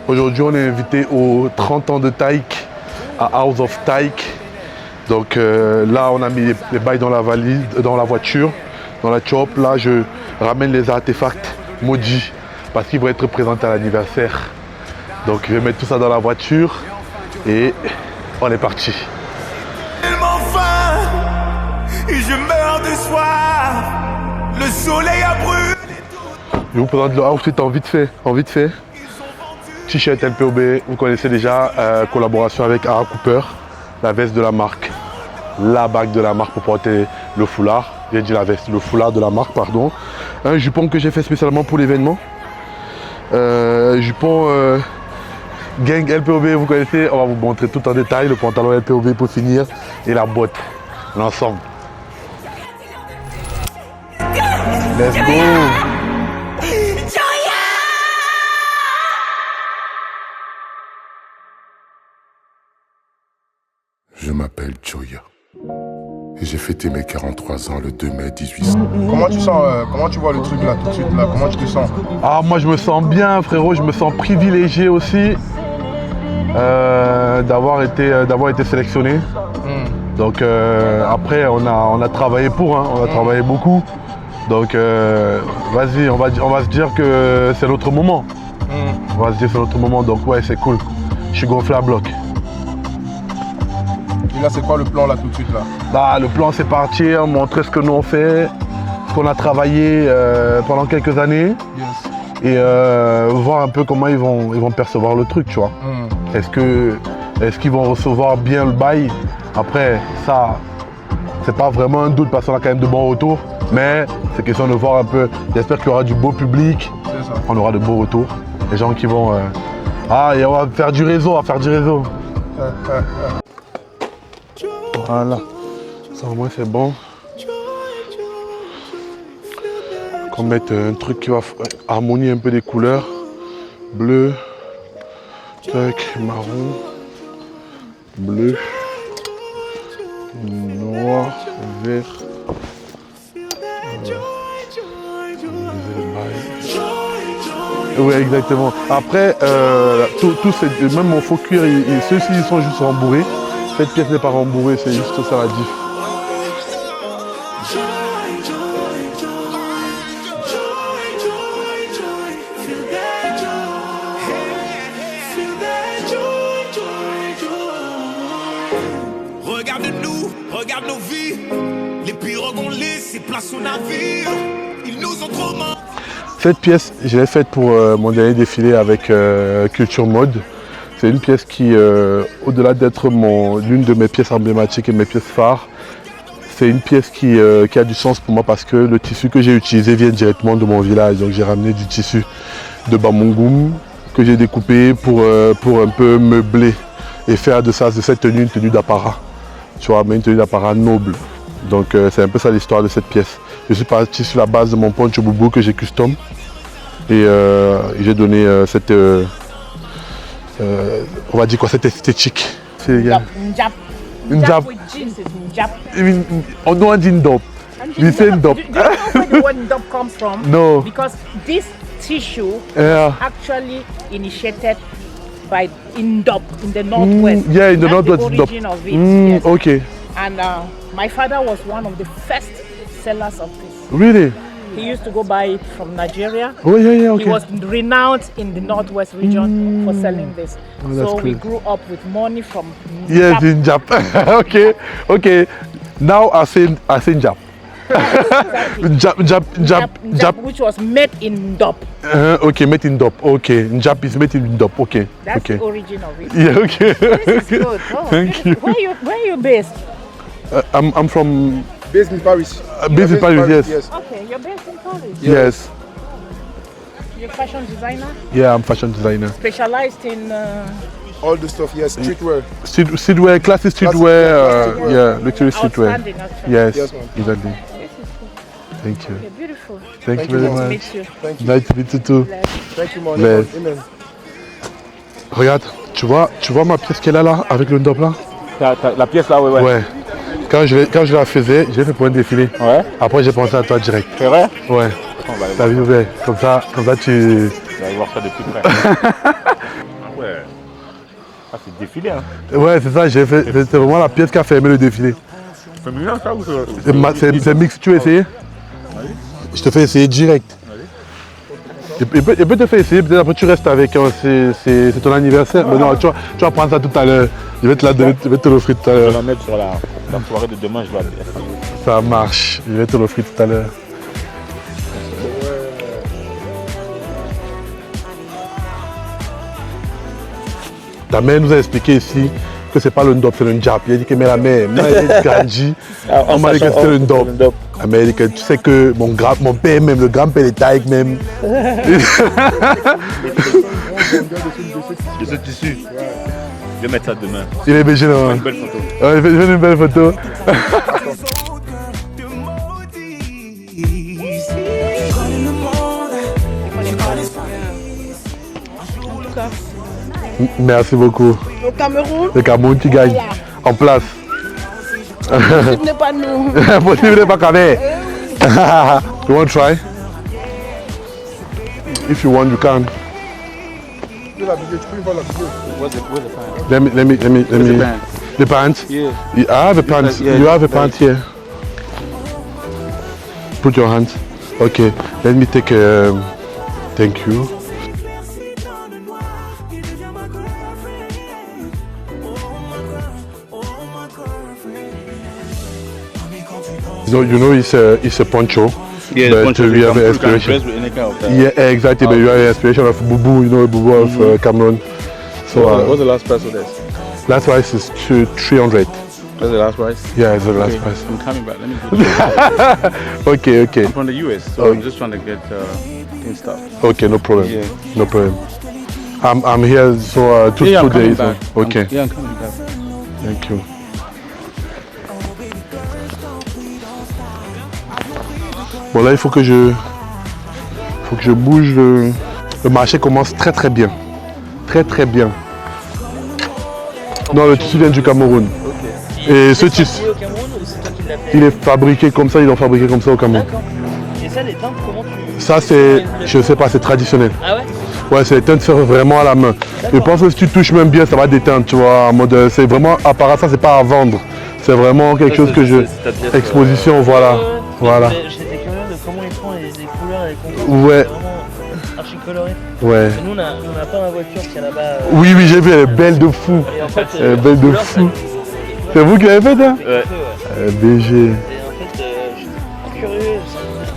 Aujourd'hui, on est invité aux 30 ans de Taïk, à House of Taïk. Donc là, on a mis les bails dans la valise, dans la voiture, dans la chop. Là, je ramène les artefacts maudits parce qu'ils vont être présentés à l'anniversaire. Donc je vais mettre tout ça dans la voiture et on est parti. Tellement faim et je meurs de soif. Le soleil a brûlé. Je vous présente le outfit en vite fait. T-shirt LPOB, vous connaissez déjà, collaboration avec Ara Cooper, la veste de la marque, la bague de la marque pour porter le foulard, j'ai dit la veste, le foulard de la marque, pardon. Un jupon que j'ai fait spécialement pour l'événement, jupon gang LPOB, vous connaissez, on va vous montrer tout en détail, le pantalon LPOB pour finir et la botte, l'ensemble. Let's go! Je m'appelle Joya et j'ai fêté mes 43 ans le 2 mai 1800. Comment tu sens, comment tu vois le truc là tout de suite là, comment tu te sens? Ah moi je me sens bien frérot, je me sens privilégié aussi d'avoir été sélectionné. Donc après on a travaillé pour, on a travaillé beaucoup. Donc vas-y, on va se dire que c'est notre moment. On va se dire que c'est notre moment, donc ouais c'est cool. Je suis gonflé à bloc. Et là c'est quoi le plan là tout de suite là? Bah, le plan c'est partir, montrer ce que nous on fait, ce qu'on a travaillé pendant quelques années. Yes. Et voir un peu comment ils vont percevoir le truc, tu vois. Est-ce qu'ils vont recevoir bien le bail? Après ça, c'est pas vraiment un doute parce qu'on a quand même de bons retours. Mais c'est question de voir un peu. J'espère qu'il y aura du beau public. On aura de beaux retours. Les gens qui vont. Et on va faire du réseau, Voilà. Ça au moins c'est bon. Qu'on mette un truc qui va harmonier un peu des couleurs. Bleu, tac, marron, bleu, noir, vert. Oui, exactement. Après, même mon faux cuir, ceux-ci ils sont juste rembourrés. Cette pièce n'est pas rembourrée, c'est juste ça la diff. Regarde-nous, regarde nos vies. Les pirogues ont laissé place aux navires. Ils nous ont trop menti. Cette pièce, je l'ai faite pour mon dernier défilé avec Culture Mode. C'est une pièce qui, au-delà d'être l'une de mes pièces emblématiques et mes pièces phares, c'est une pièce qui a du sens pour moi parce que le tissu que j'ai utilisé vient directement de mon village. Donc j'ai ramené du tissu de Bamongum que j'ai découpé pour un peu meubler et faire de cette tenue une tenue d'apparat. Tu vois, mais une tenue d'apparat noble. Donc c'est un peu ça l'histoire de cette pièce. Je suis parti sur la base de mon poncho boubou que j'ai custom et j'ai donné cette, on va dire quoi, cette esthétique. Njap. Njap. With jeans is njap. On doit dire ndop. We say ndop. Do you know where the word ndop comes from? No. Because this tissue Yeah. actually initiated by Ndop in the northwest. Yeah, in the That's northwest. the origin of it. Yes. Okay. And my father was one of the first sellers of this. Really? He used to go buy it from Nigeria. Oh yeah, okay. He was renowned in the northwest region for selling this. Oh, that's so we cool. grew up with money from Yes, in Jap. Okay. Now I say Jap. Jap. which was made in Ndop. Okay, made in Dop. Okay, Jap is made in Dop. Okay. That's Okay. the origin of it. Yeah. Okay. This is good. Oh, Thank you. Where are you based? I'm from Based in Paris. based in Paris. Yes. Okay, you're based in Paris. Yes. You're a fashion designer, Yeah, I'm fashion designer. specialized in. All the stuff, yes, streetwear. Streetwear, classic streetwear. Classic, Yeah, luxury streetwear. Outstanding, actually. Yes, Yes, ma'am. exactly. This is cool. Thank you. You're beautiful. Thank Thank you you, very ma'am. much. Meet you. Thank you. Nice to meet you too. Thank you, man. Bless. Amen. Regarde, tu vois ma pièce qu'elle a là, avec le ndop là? La pièce là, ouais. Ouais. Quand je la faisais, j'ai fait pour un défilé. Ouais. Après j'ai pensé à toi direct. C'est vrai? Ouais. On va aller T'as vu, ouais. Comme ça tu... voir ça de plus près. Ouais. Ah, c'est défilé, hein. Ouais, c'est ça, c'est vraiment la pièce qui a fermé le défilé. Féminin, ça ou C'est mix, tu veux essayer? Je te fais essayer direct. Il peut te faire essayer, peut-être après tu restes avec, c'est ton anniversaire. Mais non, tu vas prendre ça tout à l'heure. Je vais te l'offrir tout à Je vais l'heure. la mettre sur la soirée de demain, je vais la. Ça marche, je vais te l'offrir tout à l'heure. Ta mère nous a expliqué ici que c'est pas le ndop, c'est le njap. Il a dit que mais la mère, moi elle est grandi, on m'a dit que c'était le ndop. La mère a dit que tu sais que mon père même, le grand-père est taille même. De ce tissu. Je vais mettre ça demain. Il est BG là. Une belle photo. Ouais, il fait une belle photo. Merci beaucoup. Au Cameroun, Le Cameroun qui gagne en place. ce n'est pas nous. Possible n'est pas cané. You want to try? If you want, you can. Tu peux l'habiller, tu peux voir l'habiller. Let me. The pants? Yeah. I have a pants. Yeah, You have a pants here. Put your hands. Okay. Let me take. Thank you. You know, it's a poncho. Yeah, but poncho, we have an you can inspiration. dress with any kind of that. Yeah, exactly. But you have an inspiration of Bubu. You know, Bubu of Cameroon. So What's the last price of this? last price is 300. That's the last price? Yeah, it's the last Okay, price. I'm coming back. Let me do this. Okay. I'm from the US, so I'm just trying to get things stuff. Okay, no problem. Yeah. No problem. I'm here so 2 I'm coming days. back. Okay. I'm coming back. Thank you. Bon là il faut que je bouge. Le marché commence très bien. Très bien. Non, le tissu vient du Cameroun. Et ce tissu, au Cameroun ou c'est toi qui l'as fait? il est fabriqué comme ça, ils l'ont fabriqué comme ça au Cameroun. D'accord. Et ça, les teintes, comment tu... Ça c'est, je sais pas, c'est traditionnel. Ah ouais? Ouais, c'est les teintes fait vraiment à la main. Je pense que si tu touches même bien, ça va déteindre, tu vois, en mode, c'est vraiment, à part ça, c'est pas à vendre. C'est vraiment quelque chose que je... Exposition, voilà. Voilà. J'étais curieux de comment ils font les couleurs et les contours. Ouais. C'est vraiment archi coloré. Ouais. Et nous, on a pas ma voiture qui est là-bas. Oui, j'ai vu, elle est belle de fou. Et en fait, Elle est belle de couleur, fou. ça- C'est vous qui l'avez fait, hein? Ouais. BG. Et en fait, j'étais curieux,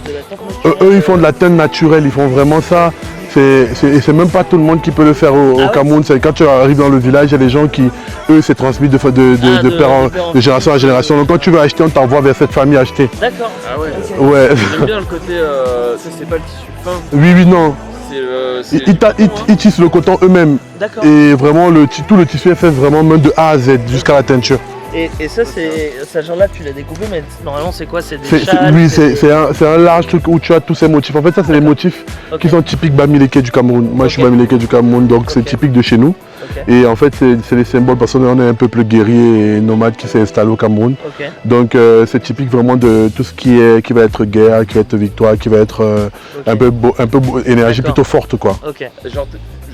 c'est de la teinte naturelle. Eux, ils font de la teinte naturelle, ils font vraiment ça. Et c'est même pas tout le monde qui peut le faire au Ah ouais? Cameroun. C'est quand tu arrives dans le village, il y a des gens qui, eux, c'est transmis de génération en génération. Donc quand tu veux acheter, on t'envoie vers cette famille acheter. D'accord. Ah ouais. Ouais. J'aime bien le côté. Ça, c'est pas le tissu fin. Oui, non. C'est Ils tissent le coton eux-mêmes. D'accord. Et vraiment, tout le tissu est fait vraiment même de A à Z jusqu'à la teinture. Et ça, ce genre-là, tu l'as découpé, mais normalement, c'est quoi? C'est des C'est- châles? oui, c'est un large truc où tu as tous ces motifs. En fait, ça, c'est les motifs qui sont typiques Bamileke du Cameroun. Moi, je suis Bamileke du Cameroun, donc c'est typique de chez nous. Ok. Et en fait, c'est les symboles parce qu'on est un peuple guerrier et nomade qui s'est installé au Cameroun. Ok. Donc, c'est typique vraiment de tout ce qui va être guerre, qui va être victoire, qui va être un peu énergie D'accord. plutôt forte, quoi. Ok.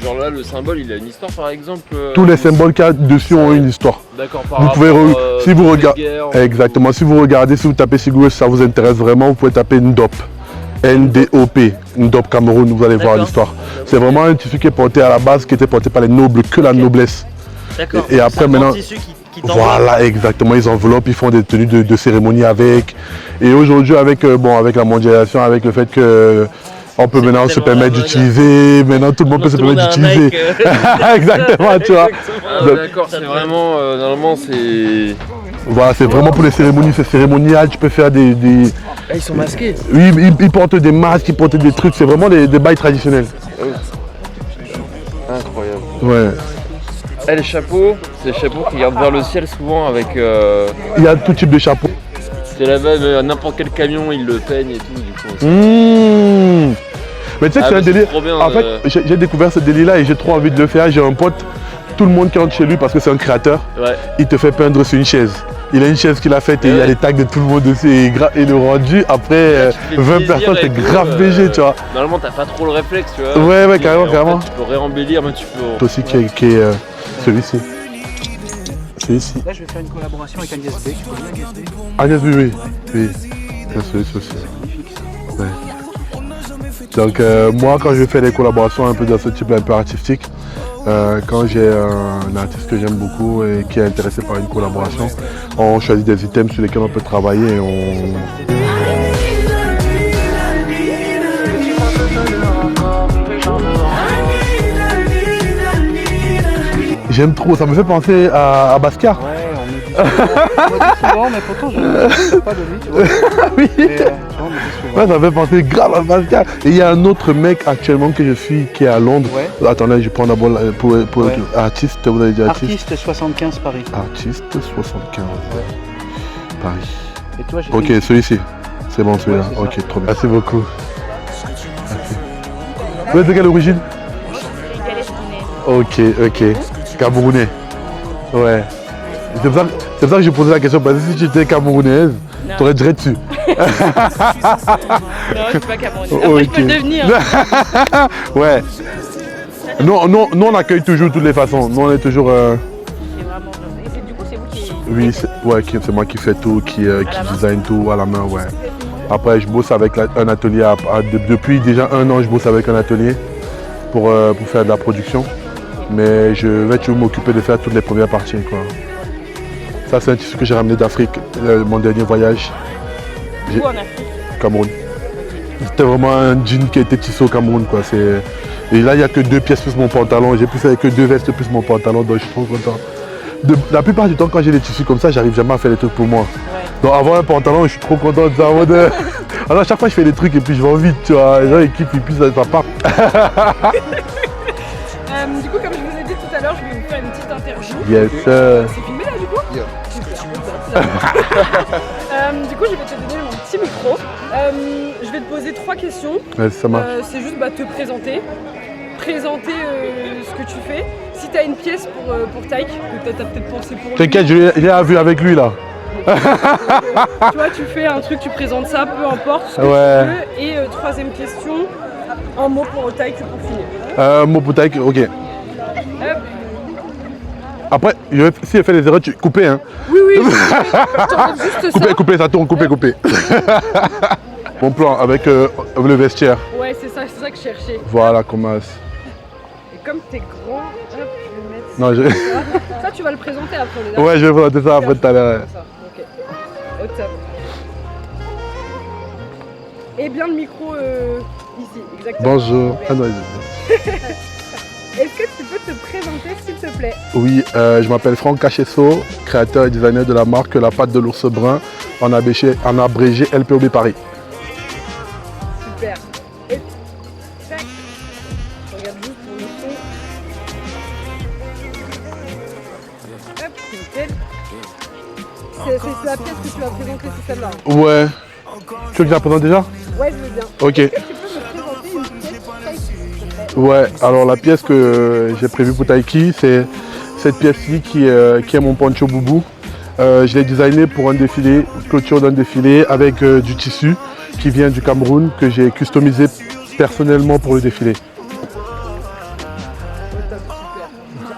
Genre là, le symbole, il a une histoire par exemple. Tous les symboles qu'il y a dessus ont une histoire. D'accord, par Vous pouvez, rapport, si vous aux regardez, guerres, exactement, si vous regardez, si vous tapez sur Google, si ça vous intéresse vraiment, vous pouvez taper Ndop, Ndop, Ndop Cameroun, vous allez voir D'accord. l'histoire. C'est vraiment un tissu qui est porté à la base, qui était porté par les nobles, que la noblesse. D'accord. Et après, C'est un maintenant, tissu qui t'envoie. voilà, exactement, ils enveloppent, ils font des tenues de cérémonie avec. Et aujourd'hui, avec la mondialisation, avec le fait que on peut maintenant se tellement permettre la mode. d'utiliser, maintenant tout le monde peut se Tout le monde permettre a un d'utiliser. Nike, Exactement, tu vois. Ah ouais, d'accord, c'est vraiment. Normalement, c'est. Voilà, c'est vraiment pour les cérémonies, c'est cérémonial, tu peux faire des... Ah, ils sont masqués. Oui, ils portent des masques, ils portent des trucs, c'est vraiment des bails traditionnels. Incroyable. Ouais. Ah, les chapeaux, c'est les chapeaux qui regardent vers le ciel souvent avec. Il y a tout type de chapeau. C'est là-bas, n'importe quel camion, ils le peignent et tout, du coup. Mmh. Mais tu sais que Ah, c'est un mais c'est délire. trop bien, En fait, j'ai découvert ce délire-là et j'ai trop envie de le faire. J'ai un pote, tout le monde qui rentre chez lui parce que c'est un créateur, Ouais. il te fait peindre sur une chaise. Il a une chaise qu'il a faite et il y a les tags de tout le monde dessus et le rendu après 20 personnes, c'est grave léger, tu vois. Normalement, t'as pas trop le réflexe, tu vois. Ouais, carrément, carrément. Tu peux réembellir, mais tu peux. Aussi qui est celui-ci. Celui-ci. Là, je vais faire une collaboration avec Agnès B. Tu connais Agnès B? Agnès B, oui. C'est celui-ci aussi. Ouais. Donc moi, quand je fais des collaborations un peu de ce type un peu artistique, quand j'ai un artiste que j'aime beaucoup et qui est intéressé par une collaboration, on choisit des items sur lesquels on peut travailler et on... J'aime trop, ça me fait penser à Basquiat. Ouais, on me dit souvent, mais pourtant je ne sais pas de lui, tu vois. Oui. Mais, tu vois, on me dit souvent. Ouais, ça me fait penser grave à Basquiat. Et il y a un autre mec actuellement que je suis qui est à Londres. Ouais. Attendez, je prends d'abord pour Ouais. artiste, vous avez dit artiste. Artiste 75 Paris. Artiste 75. Paris. Et toi, j'ai Ok, fait celui-ci. C'est bon celui-là. Ouais, c'est Ok, ça. trop bien. Merci beaucoup. Vous êtes de quelle origine? Ok. Camerounais. Ouais. C'est pour ça que je posais la question, parce que si tu étais camerounaise, tu aurais direct dessus. Non, je suis pas camerounaise. Après, je peux le devenir. Ouais. Nous, on accueille toujours de toutes les façons. Nous, on est toujours... C'est vraiment... Et du coup, c'est vous qui... Oui, c'est moi qui fais tout, qui design tout à la main, ouais. Après, je bosse avec un atelier. Depuis déjà 1 an, je bosse avec un atelier pour faire de la production. Mais je vais toujours m'occuper de faire toutes les premières parties, quoi. Ça, c'est un tissu que j'ai ramené d'Afrique, mon dernier voyage. Où en Afrique? Cameroun. C'était vraiment un jean qui a été tissé au Cameroun, quoi. Et là, il n'y a que 2 pièces plus mon pantalon. J'ai pu faire que 2 vestes plus mon pantalon, donc je suis trop content. La plupart du temps, quand j'ai des tissus comme ça, j'arrive jamais à faire des trucs pour moi. Ouais. Donc avoir un pantalon, je suis trop content de ça. Alors à chaque fois, je fais des trucs et puis je vais vite, tu vois. Les gens ils kiffent et puis ça part. Du coup, comme je vous ai dit tout à l'heure, je vais vous faire une petite interview. Yes. C'est filmé là, du coup? Du coup, je vais te donner mon petit micro. Je vais te poser 3 questions. Ouais, ça marche. C'est juste te présenter. Présenter ce que tu fais. Si tu as une pièce pour Taïk, que tu as peut-être pensé pour lui. T'inquiète, j'ai vu avec lui là. Tu vois, tu fais un truc, tu présentes ça, peu importe ce que tu veux. Et 3e question, un mot pour Taïk pour finir. Mot pour Taïk, ok. Après, si elle fait des erreurs, tu coupes, hein. Oui, je t'enlève juste ça. Coupez, ça tourne, coupez. Mon plan avec le vestiaire. Ouais, c'est ça que je cherchais. Voilà, commence. Et comme t'es grand, hop, je vais mettre Non, ça, tu vas le présenter après. Ouais, je vais présenter ça après tout à l'heure. Ok. Au top. Et bien le micro ici, exactement. Bonjour. Ah non, Est-ce que tu peux te présenter s'il te plaît? Oui, je m'appelle Franck Cachesso, créateur et designer de la marque La Patte de l'Ours Brun, en abrégé LPOB Paris. Super. Et tac. Je regarde juste pour le son. Hop, nickel. C'est la pièce que tu vas présenter, c'est celle-là. Ouais. Tu veux que je la présente déjà? Ouais, je veux bien. Ok. Est-ce que tu peux me présenter une pièce Taïki, s'il te plaît? Ouais, alors la pièce que j'ai prévue pour Taïki, c'est cette pièce-ci qui est mon poncho boubou. Je l'ai designé pour un défilé, clôture d'un défilé avec du tissu qui vient du Cameroun que j'ai customisé personnellement pour le défilé. Super,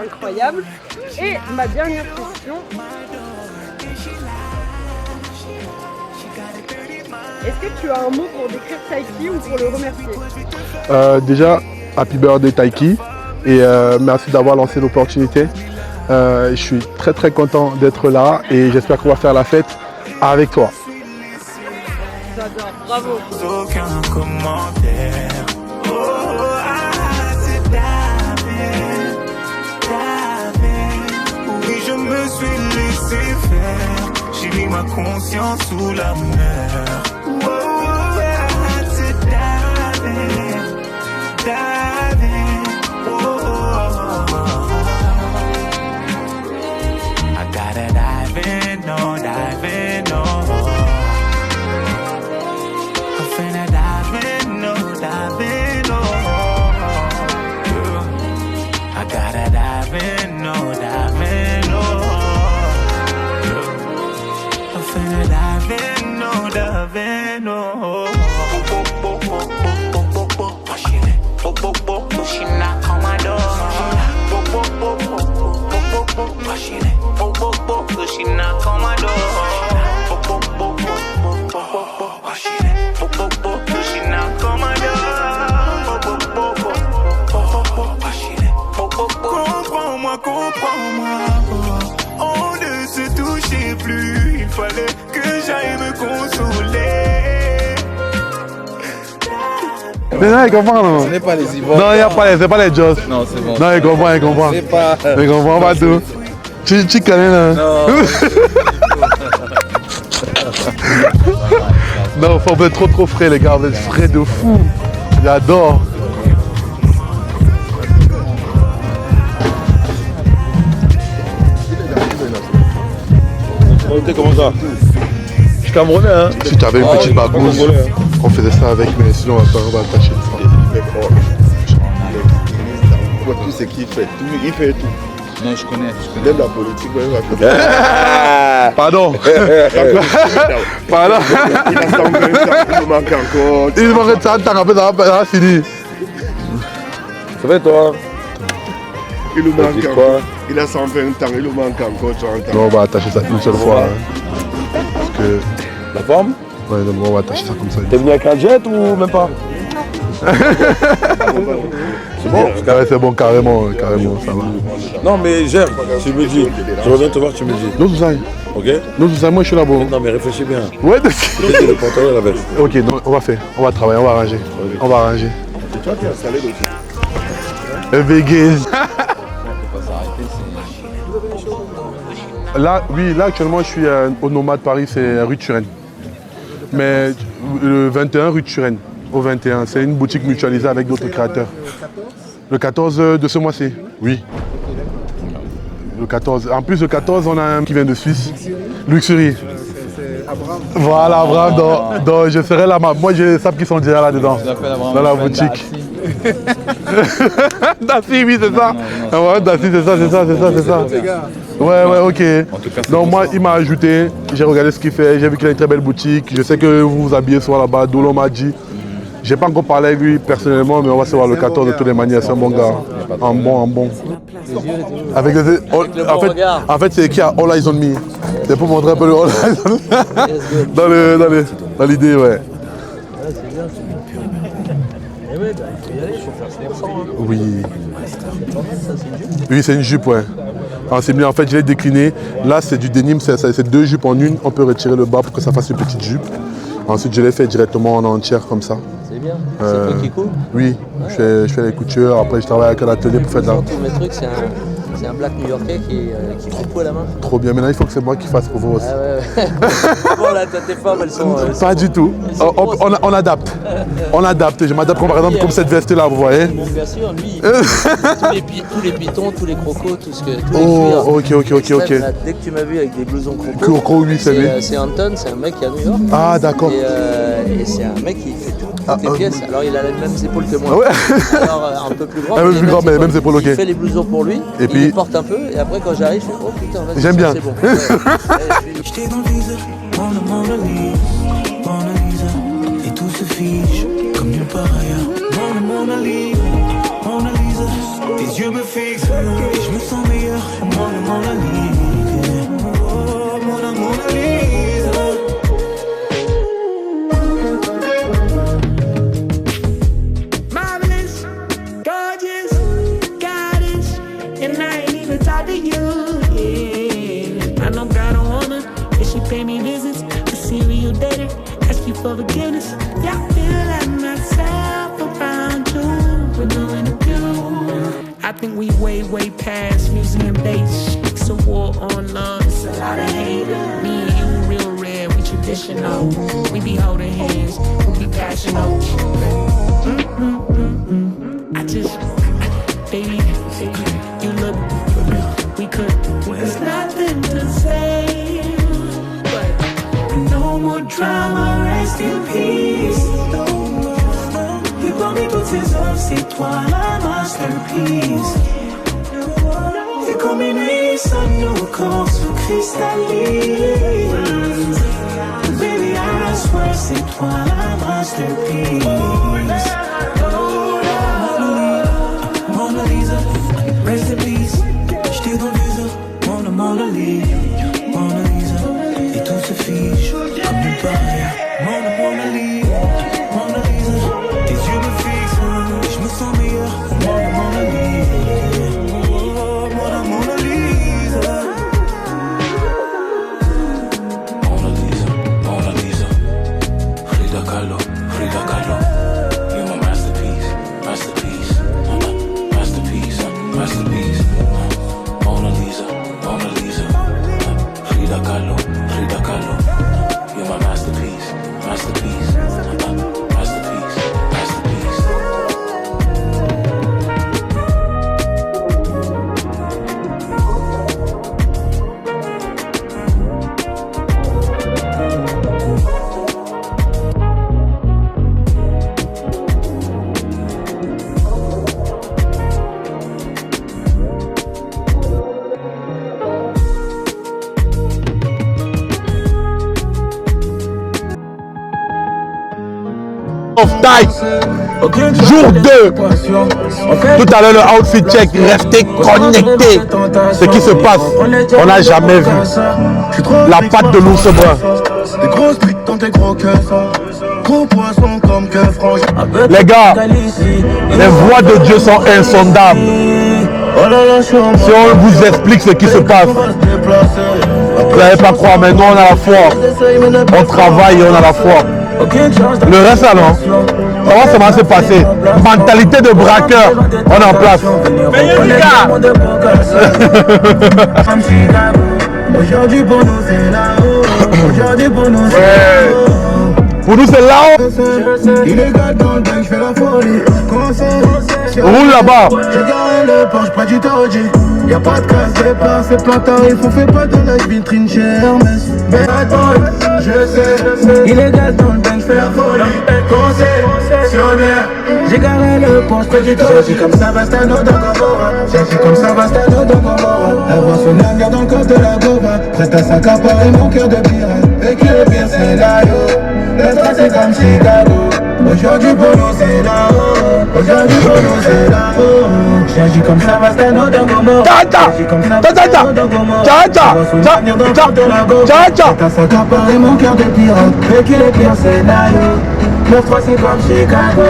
incroyable. Et ma dernière question. Est-ce que tu as un mot pour décrire Taïki ou pour le remercier? Déjà, happy birthday Taïki et merci d'avoir lancé l'opportunité. Je suis très content d'être là et j'espère qu'on va faire la fête avec toi. J'adore, bravo. Aucun commentaire. C'est David. Oui, je me suis laissé faire. J'ai mis ma conscience sous la mer. C'est David. I gotta dive in, no, dive in, no. I'm finna dive in, no, dive in, no. I gotta dive in, no, dive in, no. Non, il comprend, non. Ce n'est pas les Ivoires. Non, il n'y a pas c'est pas les Joss. Non, c'est bon. Non, il comprend, il comprend. C'est pas. Il comprend pas tout. Tu connais, là. Non. Non, faut être trop frais, les gars. Vous êtes frais de fou. J'adore. T'es comment ça? Je suis camerounais, hein. Si tu avais une petite bagouze, on faisait ça avec, mais sinon on va attacher ça. Tout ce qu'il fait, il fait tout. Non, je connais. Même la politique, Pardon. Pardon. Il a 120 ans, il manque encore. Il manque 100 ans, après ça va finir. Ça fait toi? Il nous manque quoi? encore. Il a 120 ans, il nous manque encore 30 ans. Non, on va attacher ça une seule fois. Parce que... La forme? Ouais, non, on va attacher ça comme ça. T'es venu avec un jet ou même pas? C'est bon? Ouais, c'est bon, carrément, ça va. Non, mais gère, tu me dis. Je reviens te voir, tu me dis. Non, Zouzaï. Ok? Non, Zouzaï, moi je suis là-bas. Non, mais réfléchis bien. Ouais, le pantalon et la veste. Ok, donc on va faire. On va travailler, on va arranger. On va arranger. C'est toi qui as installé le Vegas. Là, oui, là actuellement je suis au Nomade Paris, c'est rue de Turenne. Mais le 21 rue de Turenne, au 21, c'est une boutique mutualisée avec d'autres créateurs. Le 14 de ce mois-ci, oui. Le 14. En plus, le 14, on a un qui vient de Suisse, Luxury. Voilà, Abraham, donc je serai là. Moi, j'ai les sables qui sont déjà là-dedans, dans la boutique. Dassi, oui, c'est ça. Dassi, c'est ça. Ouais, ok. Donc moi, il m'a ajouté, j'ai regardé ce qu'il fait, j'ai vu qu'il a une très belle boutique. Je sais que vous vous habillez souvent là-bas, Dolo m'a dit. J'ai pas encore parlé avec lui personnellement, mais on va se voir le 14 de toutes les manières. C'est un bon gars. Un bon. Avec les, en fait, c'est écrit à All Eyes on Me. C'est pour montrer un peu le All Eyes on Me. Dans l'idée, ouais. Oui, c'est une jupe, ouais. Alors, c'est bien, en fait, je l'ai décliné. Là, c'est du denim, c'est deux jupes en une. On peut retirer le bas pour que ça fasse une petite jupe. Ensuite, je l'ai fait directement en entière, comme ça. C'est bien. C'est toi qui couds? Oui, je fais les coutures. Après, je travaille avec un atelier pour faire de la... Tous mes trucs, c'est un black new-yorkais qui coupe à la main. Trop bien. Maintenant, il faut que c'est moi qui fasse pour vous aussi. Ah ouais. Bon, là, tes formes, elles sont... Pas du tout. On adapte. On adapte. Je m'adapte, par exemple, comme cette veste-là, vous voyez. Bien sûr, lui, tous les pitons, tous les crocos, tout ce que... Oh, ok. Là, dès que tu m'as vu avec des blousons crocos, Croco, oui, c'est lui. C'est Anton, c'est un mec qui est à New York. Ah, d'accord. Et c'est un mec qui fait toutes les pièces. Alors, il a les mêmes épaules que moi. Ouais. Alors, un peu plus grand. Un peu plus grand, mais les mêmes épaules, ok. Il fait les blousons pour lui, et puis... il les porte un peu, et après, quand j'arrive, je fais « Oh putain, vas-y, j'aime bien. C'est bon. » J'étais dans le visa, Mona Lisa, et tout se fiche comme nulle part ailleurs. Mona Lisa, tes yeux me fixent et je me sens meilleur. Mona Lisa, oh, Mona Lisa. Marvelous, gorgeous, goddess, and I ain't even talked to you. Yeah. I know God don't wanna, and she pay me visits. A serial dater, ask you for forgiveness. Yeah, I feel like myself around you. We're doing it good. I think we way past museum dates. It's a war on love, it's a lot of hate. Me and you real rare, we traditional. We be holding hands, we be passionate. Baby, you look, we could. There's nothing to say, but no more drama, rest in peace. Et parmi toutes ces œuvres, c'est toi la masterpiece. Et comme une nuit, ça nous corps sous cristalline. Baby, I swear, c'est toi la masterpiece. Mona Lisa, rest in peace. J'étais dans le visa, Mona Lisa, et tout se fiche comme nulle part ailleurs. Mona Lisa, tes yeux me fixent et je me sens meilleur. Mona Lisa, oh, Mona Lisa. Frida Kahlo, tight. Jour 2. Tout à l'heure, le outfit check. Restez connectés. Ce qui se passe, on n'a jamais vu. La patte de l'ours brun. Des grosses briques dans tes gros keufs. Gros poisson comme que franche. Les gars, les voix de Dieu sont insondables. Si on vous explique ce qui se passe, vous n'allez pas croire, mais nous on a la foi. On travaille et on a la foi. Le reste là, non? Comment ça va se passer? Mentalité de braqueur, on est en place. Aujourd'hui pour nous c'est là-haut. Aujourd'hui pour nous c'est là-haut. Pour nous c'est là-haut. Illégal dans le bain, je fais la folie. Roule là-bas. J'ai garé le Porsche près du Toji. Y'a pas de casse départ, c'est plein tarif. On fait pas de live vitrine chez Hermès. Mais attends, je sais. Illégal dans le bain, je fais la folie. Concessionnaire. J'ai garé le Porsche près du Toji. J'ai comme ça, Bastano dans Gomorra. J'ai comme ça, Bastano dans Gomorra. Elle voit son avenir dans le corps de la Goma. Prête à s'accaparer mon cœur de pirate. Vécu le pire scénario. Le stress c'est comme Chicago. Aujourd'hui pour nous c'est là-haut. Aujourd'hui pour nous c'est là-haut. J'agis comme ça, Bastano dans Gomorra. J'agis comme ça, Bastano dans Gomorra. Prête à s'accaparer mon cœur de pirate. Vécu le pire scénario. Le stress c'est comme Chicago.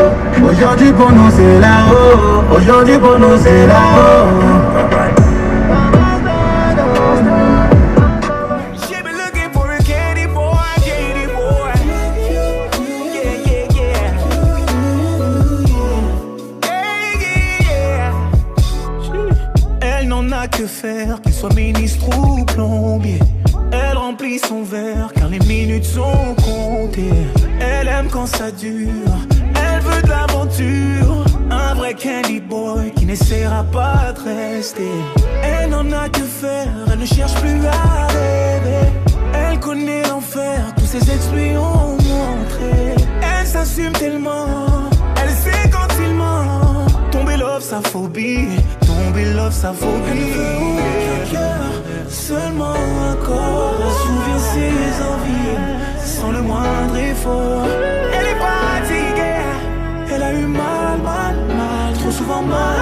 Aujourd'hui pour nous c'est là-haut. Aujourd'hui pour nous c'est là-haut. Que faire, qu'il soit ministre ou plombier. Elle remplit son verre car les minutes sont comptées. Elle aime quand ça dure, elle veut de l'aventure. Un vrai candy boy qui n'essaiera pas de rester. Elle n'en a que faire, elle ne cherche plus à rêver. Elle connaît l'enfer, tous ses ex lui ont montré. Elle s'assume tellement, elle sait quand il ment. Tomber love sa phobie, tomber love sa phobie. Le cœur, seulement un corps assouvir ses envies sans le moindre effort. Elle est fatiguée, elle a eu mal, trop souvent mal.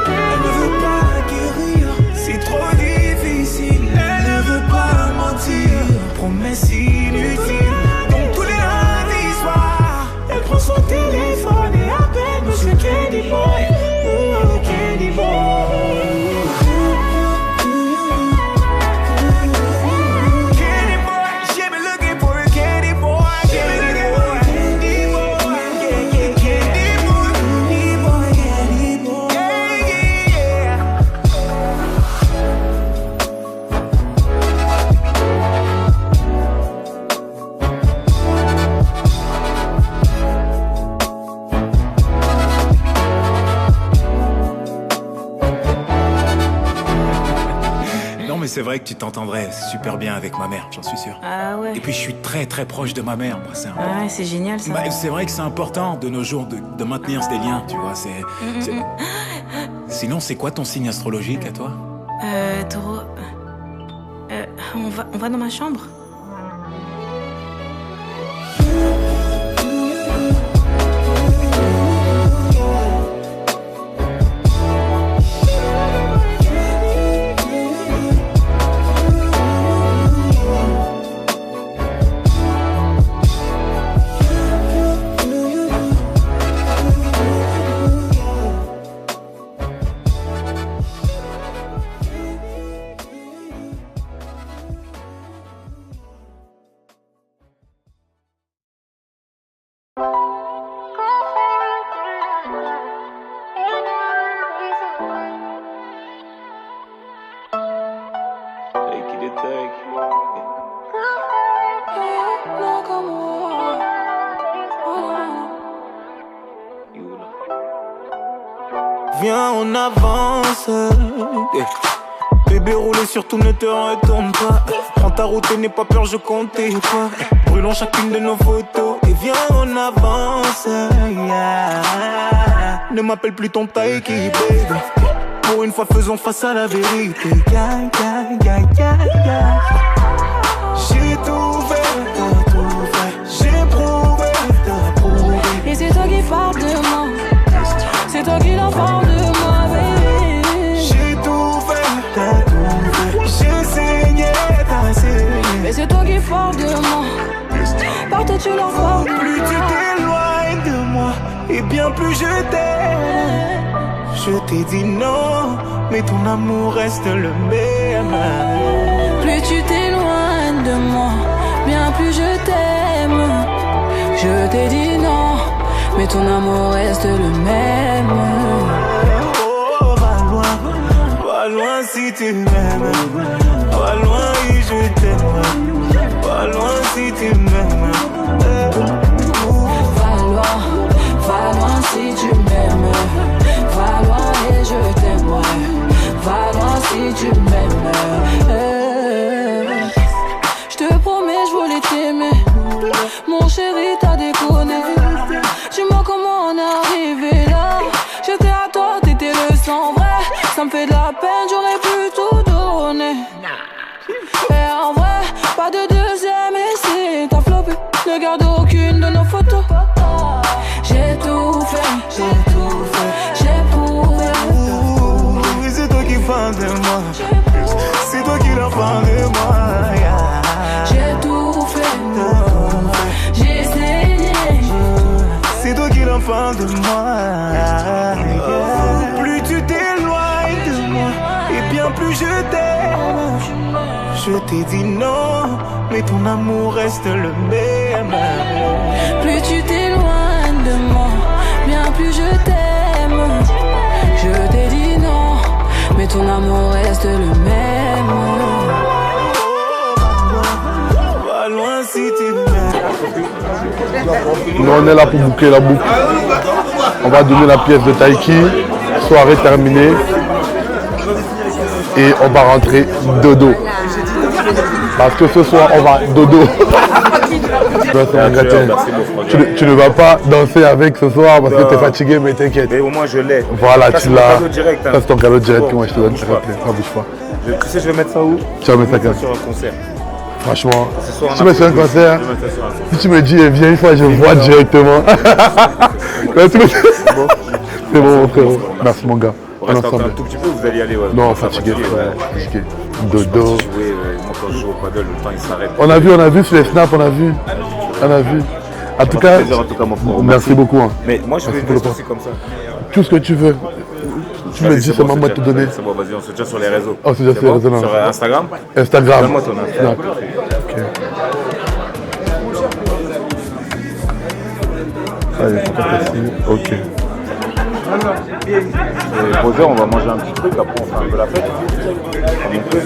Elle ne veut pas guérir, c'est trop difficile. Elle ne veut pas mentir, promesse inutile. Donc tous les lundis soirs, elle prend son téléphone et appelle Monsieur Candy Boy. Candy Boy. Mais c'est vrai que tu t'entendrais super bien avec ma mère, j'en suis sûr. Ah ouais. Et puis je suis très très proche de ma mère, moi c'est important. Ouais, c'est génial ça. Bah, c'est vrai que c'est important de nos jours de maintenir des liens, tu vois. Sinon, c'est quoi ton signe astrologique à toi? Taureau. On va dans ma chambre? Viens, on avance. Bébé, roulé surtout ne te retourne pas. Prends ta route et n'aie pas peur, je comptais pas. Brûlons chacune de nos photos et viens, on avance. Ne m'appelle plus ton taiki, baby. Pour une fois, faisons face à la vérité. J'ai tout fait, j'ai prouvé. et bien plus je t'aime. Je t'ai dit non, mais ton amour reste le même. Plus tu t'éloignes de moi, bien plus je t'aime. Je t'ai dit non, mais ton amour reste le même. Oh, va loin si tu m'aimes. Va loin et je t'aime. Va loin si tu m'aimes. Va loin si tu m'aimes. Va loin et je t'aime. Va loin si tu m'aimes. Je te promets, je voulais t'aimer. Mon chéri, t'as déconné. Dis-moi comment on est arrivé là. J'étais à toi, t'étais le sang vrai. Ça me fait de la peine, j'aurais pu tout donner. Et en vrai, pas de deuxième essai. T'as flopé, ne garde aucune de nos photos. J'ai tout fait, j'ai prouvé. C'est toi qui fais de moi. C'est toi qui l'as fait de moi. J'ai tout fait, j'ai essayé. C'est toi qui l'as fait de moi. Plus tu t'éloignes de moi, et bien plus je t'aime. Je t'ai dit non, mais ton amour reste le même. Plus tu t'éloignes de moi, bien plus je t'aime. Je t'ai dit non, mais ton amour reste le même. Va loin si tu m'aimes. Nous on est là pour boucler la boucle. On va donner la pièce de Taiki, soirée terminée. Et on va rentrer dodo. Parce que ce soir on va dodo. Tu ne vas pas danser avec ce soir parce que tu es fatigué, mais t'inquiète. Mais au moins je l'ai. Voilà, ça, tu l'as. Ça c'est ton cadeau direct que moi je te donne. Ne bouge pas. Tu sais, je vais mettre ça où? Tu vas mettre ça sur un concert. Franchement, si tu mets sur un concert, si tu me dis viens une fois, je vois directement. C'est bon mon frérot. Merci mon gars. On reste encore un tout petit peu, vous allez y aller. Non, fatigué, fatigué. Dodo. Moi quand je joue au paddle, le temps il s'arrête. On a vu sur les snaps, on a vu. En tout cas, merci beaucoup. Mais moi je vais aussi comme ça. Tout ce que tu veux. Tu me dis seulement moi te donner. C'est bon, vas-y, on se tient sur les réseaux. On se tient sur les réseaux. Sur Instagram. Donne-moi ton Instagram. Ok. Allez, ok. Et posé, on va manger un petit truc, après on fait un peu la fête. On est un peu.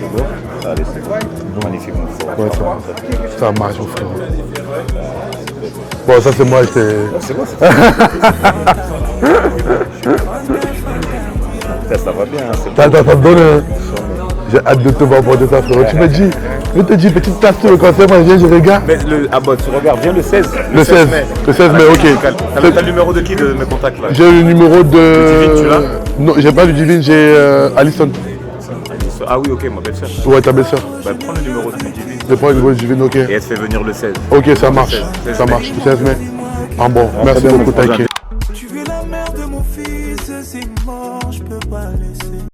C'est bon. Allez, c'est magnifique mon frère. Ouais, ça marche mon frère. Bon, ça c'est moi, c'est moi, ça va bien. Ça te donne. J'ai hâte de te voir porter ça, frérot. Tu me dis, je te dis, petite place sur le concert, moi je viens, je regarde. Mais tu regardes, viens le 16. Le 16 mai, ok. T'as le numéro de qui de mes contacts là? J'ai le numéro de. Le Divine, tu l'as? Non, j'ai pas le Divine, j'ai Alison. Ah oui, ok, ma belle-sœur. Ouais, ta belle-sœur. Bah, prends le numéro de Divine. Je prends le numéro de Divine, ok. Et elle te fait venir le 16. Ok, ça marche. Ça marche, le 16 mai. Ah bon, merci beaucoup, Taiki. Tu veux la mère de mon fils, c'est mort, je peux pas laisser.